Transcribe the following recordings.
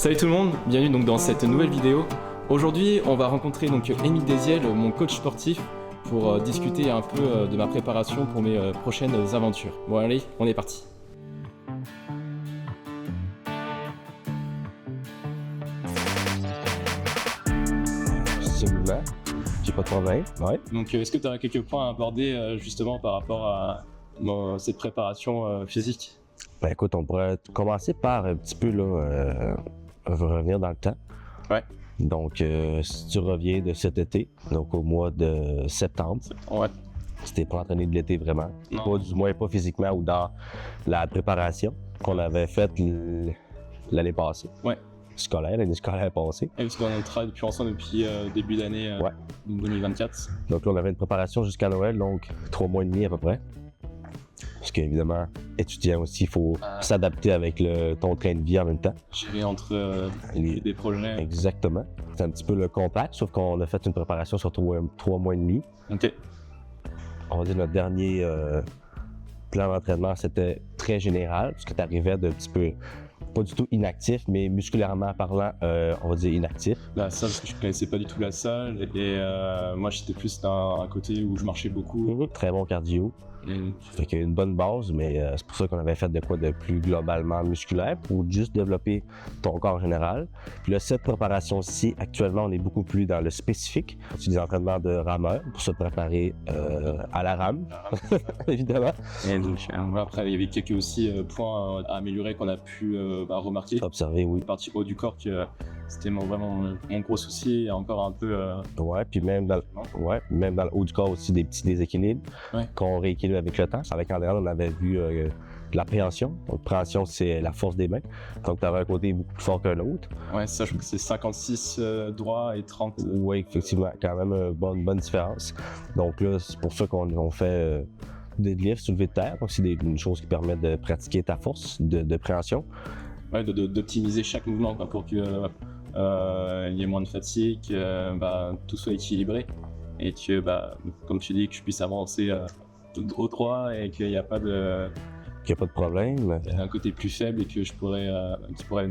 Salut tout le monde, bienvenue donc dans cette nouvelle vidéo. Aujourd'hui, on va rencontrer donc Émile Désiel, mon coach sportif, pour discuter un peu de ma préparation pour mes prochaines aventures. Bon allez, on est parti. Absolument, j'ai pas de problème. Ouais. Donc est-ce que tu as quelques points à aborder justement par rapport à cette préparation physique? Ben écoute, on pourrait commencer par un petit peu là, revenir dans le temps. Ouais. Donc, si tu reviens de cet été, donc au mois de septembre, Ouais. tu t'es pas entraîné de l'été vraiment, Non. pas du moins pas physiquement ou dans la préparation qu'on avait faite l'année passée. Ouais. L'année scolaire passée. Et parce qu'on travaille depuis ensemble depuis début d'année Ouais. 2024. Donc là, on avait une préparation jusqu'à Noël, donc 3 mois et demi à peu près. Parce qu'évidemment, étudiant aussi, il faut s'adapter avec ton train de vie en même temps. Gérer entre des projets. Exactement. C'est un petit peu le compact, sauf qu'on a fait une préparation sur 3 mois et demi. Ok. On va dire notre dernier plan d'entraînement, c'était très général, parce que tu arrivais d'un petit peu, pas du tout inactif, mais musculairement parlant, on va dire inactif. La salle, parce que je connaissais pas du tout la salle, et moi j'étais plus dans un côté où je marchais beaucoup. Très bon cardio. Fait qu'il y a une bonne base, mais c'est pour ça qu'on avait fait de quoi de plus globalement musculaire pour juste développer ton corps général. Puis là, cette préparation-ci, actuellement, on est beaucoup plus dans le spécifique. C'est des entraînements de rameur pour se préparer à la rame, évidemment. Et donc, après, il y avait quelques aussi points à améliorer qu'on a pu remarquer. Observer, oui. La partie haut du corps, que c'était vraiment mon gros souci, et encore un peu. Ouais, puis même dans le haut du corps aussi, des petits déséquilibres qu'on rééquilibre avec le temps. Avec Andréane, on avait vu l'appréhension. Donc, préhension, c'est la force des mains. Donc, tu avais un côté beaucoup plus fort qu'un autre. Ouais, ça, je crois que c'est 56 droit et 30. Oui, effectivement, quand même une bonne différence. Donc là, c'est pour ça qu'on fait deadlift, soulevé de terre. Donc, c'est une chose qui permet de pratiquer ta force de préhension. Ouais, d'optimiser chaque mouvement quoi, pour qu'il y ait moins de fatigue, que tout soit équilibré et que, comme tu dis, que je puisse avancer au droit et qu'il n'y a pas de... Qu'il n'y a pas de problème. Il y a un côté plus faible et que je pourrais... qui pourrait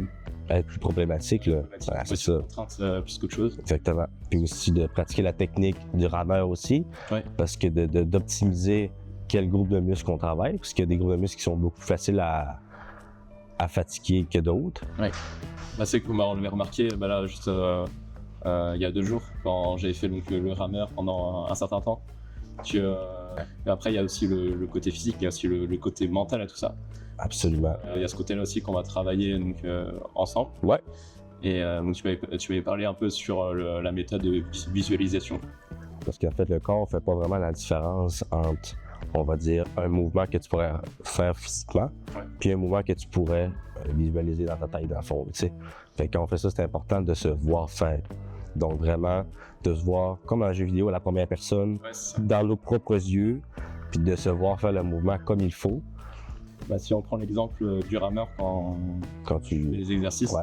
être plus problématique, là. Voilà, c'est ça. Contrainte plus qu'autre chose. Exactement. Puis aussi de pratiquer la technique du rameur aussi. Ouais. Parce que d'optimiser quel groupe de muscles on travaille, parce qu'il y a des groupes de muscles qui sont beaucoup plus faciles à fatiguer que d'autres. Oui. C'est qu'on l'avait remarqué là, juste il y a 2 jours, quand j'avais fait donc, le rameur pendant un certain temps. Et après, il y a aussi le côté physique, il y a aussi le côté mental à tout ça. Absolument. Il y a ce côté-là aussi qu'on va travailler donc, ensemble. Ouais. Et donc, tu m'avais parlé un peu sur la méthode de visualisation. Parce qu'en fait, le corps ne fait pas vraiment la différence entre, on va dire, un mouvement que tu pourrais faire physiquement, puis un mouvement que tu pourrais visualiser dans ta tête, dans le fond, tu sais. Fait que quand on fait ça, c'est important de se voir faire. Donc vraiment, de se voir comme un jeu vidéo à la première personne, dans nos propres yeux, puis de se voir faire le mouvement comme il faut. Si on prend l'exemple du rameur quand tu fais les exercices,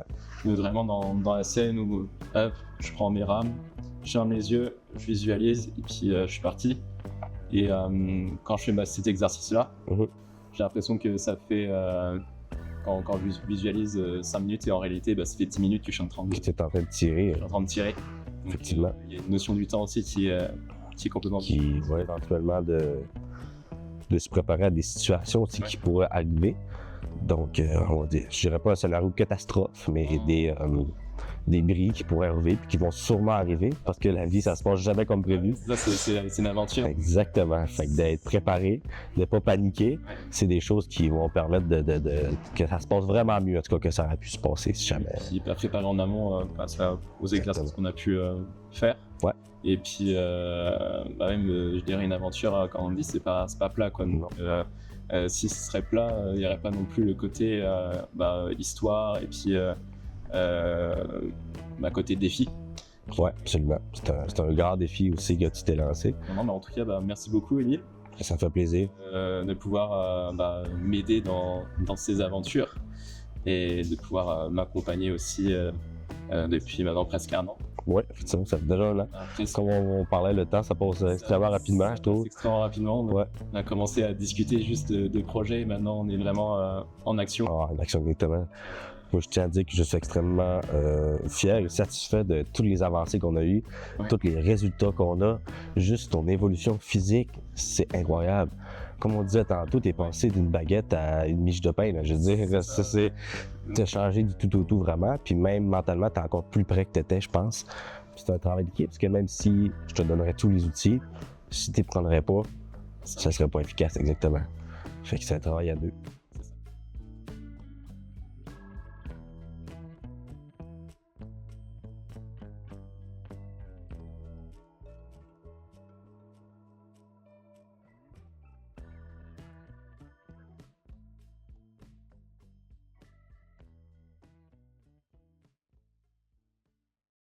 vraiment dans la scène où hop, je prends mes rames, je ferme les yeux, je visualise et puis je suis parti. Et quand je fais cet exercice-là, j'ai l'impression que ça fait... Quand je visualise 5 minutes et en réalité ça fait 10 minutes que je suis en train de tirer. Je suis en train de tirer. Effectivement. Il y a une notion du temps aussi qui est complètement... Qui va éventuellement de se préparer à des situations aussi qui pourraient arriver. Donc, on va dire, je dirais pas un scénario catastrophe, mais des bris qui pourraient arriver puis qui vont sûrement arriver parce que la vie, ça se passe jamais comme prévu. Ça, c'est une aventure. Exactement. Fait que d'être préparé, de pas paniquer, c'est des choses qui vont permettre que ça se passe vraiment mieux, en tout cas, que ça aurait pu se passer si jamais. Et puis, préparer en amont aux exercices qu'on a pu faire. Ouais. Et puis, même, je dirais une aventure, quand on dit, c'est pas plat, quoi. Donc, si ce serait plat, il n'y aurait pas non plus le côté histoire et puis côté défi. Ouais, absolument. C'est un grand défi aussi que tu t'es lancé. Non, en tout cas, merci beaucoup, Émile. Ça me fait plaisir. De pouvoir m'aider dans ces aventures et de pouvoir m'accompagner aussi depuis maintenant presque 1 an. Oui, effectivement, ça fait déjà un an. Comme on parlait, le temps, ça passe extrêmement rapidement, je trouve. Extrêmement rapidement. Ouais. On a commencé à discuter juste de projets et maintenant on est vraiment en action. En action, exactement. Moi, je tiens à dire que je suis extrêmement fier et satisfait de toutes les avancées qu'on a eues, tous les résultats qu'on a. Juste ton évolution physique, c'est incroyable. Comme on disait tantôt, t'es passé d'une baguette à une miche de pain. Là. Je veux dire, t'as changé du tout au tout vraiment. Puis même mentalement, t'es encore plus près que t'étais, je pense. Puis c'est un travail d'équipe, parce que même si je te donnerais tous les outils, si t'y prendrais pas, ça serait pas efficace exactement. Fait que c'est un travail à deux.